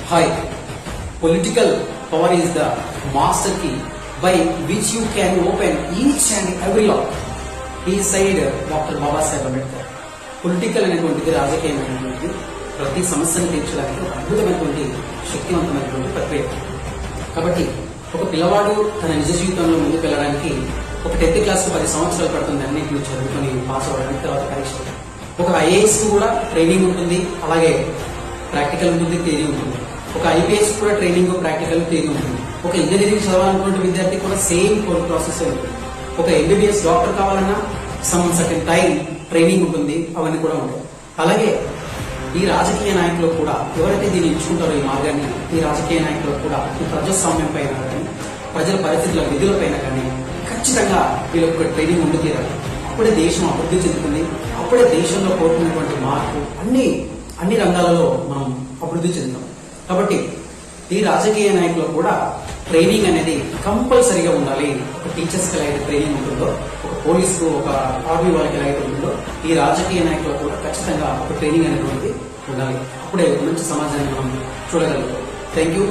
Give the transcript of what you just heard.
Hi, political power is the master key by which you can open each and every lock. He said doctor Babasaheb Ambedkar. Political అనేటువంటిది రాజకీయమైనటువంటిది ప్రతి సమస్యను తీర్చడానికి ఒక అద్భుతమైనటువంటి శక్తివంతమైనటువంటి ప్రక్రియ. కాబట్టి ఒక పిల్లవాడు తన నిజ జీవితంలో ముందుకు వెళ్ళడానికి ఒక 10th క్లాస్ 10 సంవత్సరాలు పడుతుంది అన్నింటినీ చదువుకొని పాస్ అవ్వడానికి. తర్వాత పరీక్ష. ఒక ఐఏఎస్ కూడా ట్రైనింగ్ ఉంటుంది, అలాగే ప్రాక్టికల్ ఉంటుంది, థియరీ ఉంటుంది. ఒక ఐపీఎస్ కూడా ట్రైనింగ్, ప్రాక్టికల్, థియరీ ఉంటుంది. ఒక ఇంజనీరింగ్ చదవాలనుకున్న విద్యార్థి కూడా సేమ్ ప్రాసెస్ ఉంటుంది. ఒక ఎంబీబీఎస్ డాక్టర్ కావాలన్నా సమ్ సర్టెన్ టైం ట్రైనింగ్ ఉంటుంది, అవన్నీ కూడా ఉంటాయి. అలాగే ఈ రాజకీయ నాయకులు కూడా ఎవరైతే దీన్ని ఎంచుకుంటారో ఈ మార్గాన్ని, ఈ రాజకీయ నాయకులు కూడా ఈ ప్రజాస్వామ్యం పైన కానీ ప్రజల పరిస్థితుల విధులపైన కానీ ఖచ్చితంగా వీళ్ళకి ఒక ట్రైనింగ్ ఉండి తీరాలి. అప్పుడే దేశం అభివృద్ధి చెందుతుంది. అప్పుడే దేశంలో కోరుకున్నటువంటి మార్పు అన్ని రంగాలలో మనం అభివృద్ధి చెందుతాం. కాబట్టి ఈ రాజకీయ నాయకులు కూడా ట్రైనింగ్ అనేది కంపల్సరీగా ఉండాలి. ఒక టీచర్స్కి ఎలాగైతే ట్రైనింగ్ ఉంటుందో, ఒక పోలీసుకు, ఒక ఆర్మీ వాళ్ళకి ఎలాగైతే ఉంటుందో, ఈ రాజకీయ నాయకులు కూడా ఖచ్చితంగా ఒక ట్రైనింగ్ అనేటువంటిది ఉండాలి. అప్పుడే మంచి సమాజాన్ని మనం చూడగలుగుతాం. Thank you.